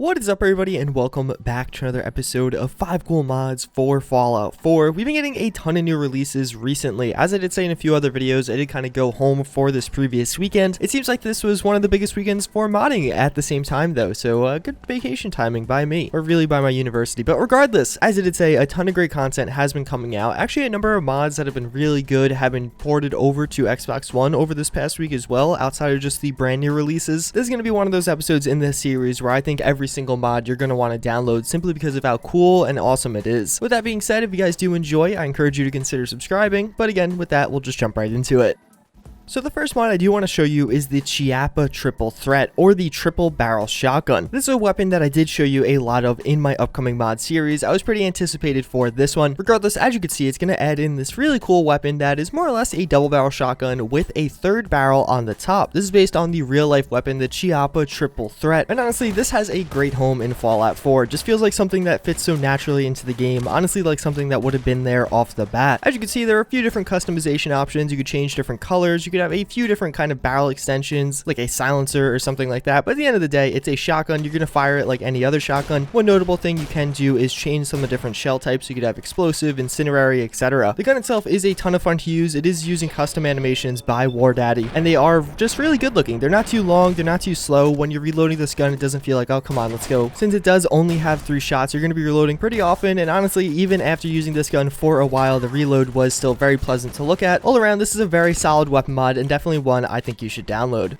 What is up, everybody, and welcome back to another episode of 5 cool mods for Fallout 4. We've been getting a ton of new releases recently. As I did say in a few other videos, I did kind of go home for this previous weekend. It seems like this was one of the biggest weekends for modding at the same time, though, so good vacation timing by me, or really by my university. But regardless, as I did say, a ton of great content has been coming out. Actually, a number of mods that have been really good have been ported over to Xbox One over this past week as well, outside of just the brand new releases. This is going to be one of those episodes in this series where I think every single mod you're going to want to download simply because of how cool and awesome it is. With that being said, if you guys do enjoy, I encourage you to consider subscribing. But again, with that, we'll just jump right into it. So the first mod I do want to show you is the Chiappa Triple Threat, or the Triple Barrel Shotgun. This is a weapon that I did show you a lot of in my upcoming mod series. I was pretty anticipated for this one. Regardless, as you can see, it's going to add in this really cool weapon that is more or less a double barrel shotgun with a third barrel on the top. This is based on the real life weapon, the Chiappa Triple Threat. And honestly, this has a great home in Fallout 4. It just feels like something that fits so naturally into the game. Honestly, like something that would have been there off the bat. As you can see, there are a few different customization options. You could change different colors. You could have a few different kind of barrel extensions, like a silencer or something like that. But at the end of the day, it's a shotgun. You're going to fire it like any other shotgun. One notable thing you can do is change some of the different shell types. You could have explosive, incinerary, etc. The gun itself is a ton of fun to use. It is using custom animations by War Daddy, and they are just really good looking. They're not too long. They're not too slow. When you're reloading this gun, it doesn't feel like, oh, come on, let's go. Since it does only have 3 shots, you're going to be reloading pretty often. And honestly, even after using this gun for a while, the reload was still very pleasant to look at. All around, this is a very solid weapon mod, and definitely one I think you should download.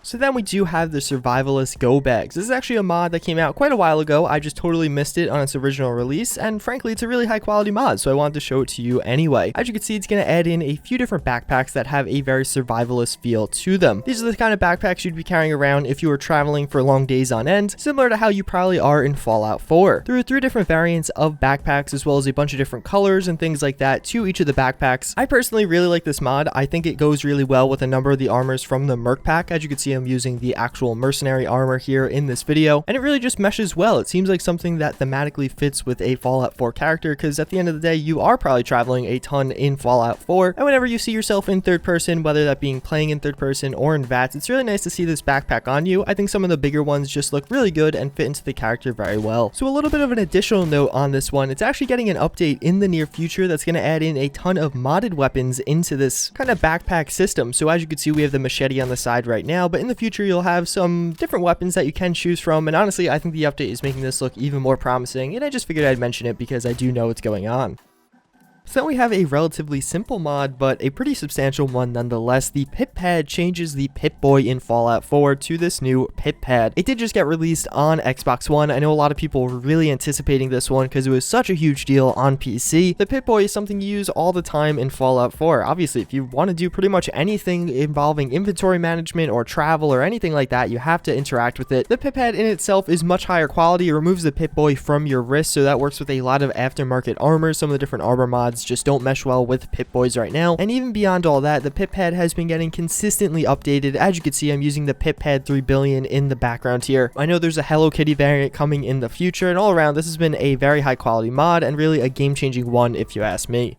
So then we do have the Survivalist Go Bags. This is actually a mod that came out quite a while ago. I just totally missed it on its original release, and frankly, it's a really high quality mod, so I wanted to show it to you anyway. As you can see, it's going to add in a few different backpacks that have a very survivalist feel to them. These are the kind of backpacks you'd be carrying around if you were traveling for long days on end, similar to how you probably are in Fallout 4. There are 3 different variants of backpacks, as well as a bunch of different colors and things like that to each of the backpacks. I personally really like this mod. I think it goes really well with a number of the armors from the Merc pack. As you can see, I'm using the actual mercenary armor here in this video, and it really just meshes well. It seems like something that thematically fits with a Fallout 4 character, because at the end of the day, you are probably traveling a ton in Fallout 4, and whenever you see yourself in third person, whether that being playing in third person or in VATS, it's really nice to see this backpack on you. I think some of the bigger ones just look really good and fit into the character very well. So a little bit of an additional note on this one, it's actually getting an update in the near future that's going to add in a ton of modded weapons into this kind of backpack system. So as you can see, we have the machete on the side right now, but in the future you'll have some different weapons that you can choose from, and honestly, I think the update is making this look even more promising, and I just figured I'd mention it because I do know what's going on. So then we have a relatively simple mod, but a pretty substantial one nonetheless. The PitPad changes the Pip-Boy in Fallout 4 to this new PitPad. It did just get released on Xbox One. I know a lot of people were really anticipating this one because it was such a huge deal on PC. The Pip-Boy is something you use all the time in Fallout 4. Obviously, if you want to do pretty much anything involving inventory management or travel or anything like that, you have to interact with it. The PitPad in itself is much higher quality. It removes the Pip-Boy from your wrist, so that works with a lot of aftermarket armor. Some of the different armor mods just don't mesh well with Pip-Boys right now. And even beyond all that, the PitPad has been getting consistently updated. As you can see, I'm using the PitPad 3 billion in the background here. I know there's a Hello Kitty variant coming in the future, and all around, this has been a very high quality mod and really a game-changing one if you ask me.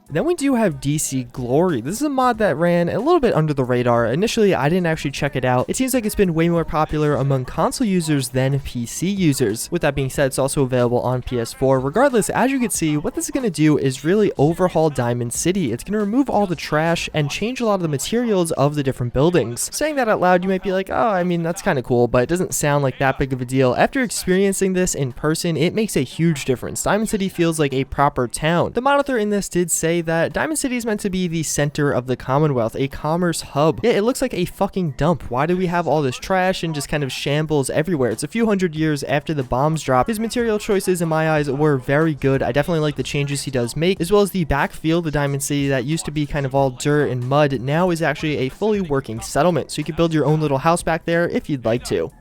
Then we do have DC Glory. This is a mod that ran a little bit under the radar. Initially, I didn't actually check it out. It seems like it's been way more popular among console users than PC users. With that being said, it's also available on PS4. Regardless, as you can see, what this is going to do is really overhaul Diamond City. It's going to remove all the trash and change a lot of the materials of the different buildings. Saying that out loud, you might be like, oh, I mean, that's kind of cool, but it doesn't sound like that big of a deal. After experiencing this in person, it makes a huge difference. Diamond City feels like a proper town. The mod author in this did say that Diamond City is meant to be the center of the Commonwealth, a commerce hub. Yeah, it looks like a fucking dump. Why do we have all this trash and just kind of shambles everywhere? It's a few hundred years after the bombs dropped. His material choices in my eyes were very good. I definitely like the changes he does make, as well as the backfield of the Diamond City that used to be kind of all dirt and mud now is actually a fully working settlement. So you can build your own little house back there if you'd like to.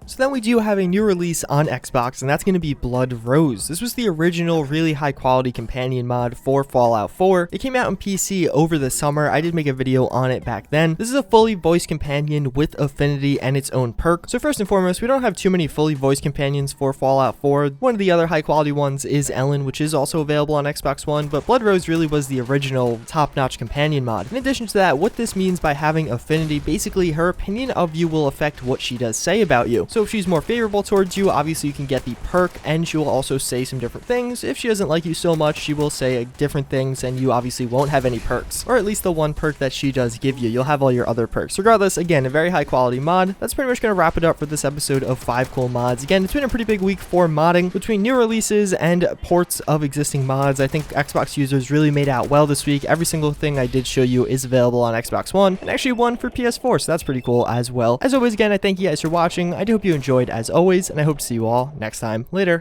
So then we do have a new release on Xbox, and that's going to be Blood Rose. This was the original really high quality companion mod for Fallout 4. It came out on PC over the summer. I did make a video on it back then. This is a fully voiced companion with affinity and its own perk. So first and foremost, we don't have too many fully voiced companions for Fallout 4. One of the other high quality ones is Ellen, which is also available on Xbox One, but Blood Rose really was the original top-notch companion mod. In addition to that, what this means by having affinity, basically her opinion of you will affect what she does say about you. So So if she's more favorable towards you, obviously you can get the perk, and she will also say some different things. If she doesn't like you so much, she will say different things, and you obviously won't have any perks, or at least the one perk that she does give you. You'll have all your other perks. Regardless, again, a very high quality mod. That's pretty much going to wrap it up for this episode of 5 cool mods. Again, it's been a pretty big week for modding between new releases and ports of existing mods. I think Xbox users really made out well this week. Every single thing I did show you is available on Xbox One, and actually one for PS4, so that's pretty cool as well. As always, again, I thank you guys for watching. I do hope you enjoyed as always, and I hope to see you all next time. Later.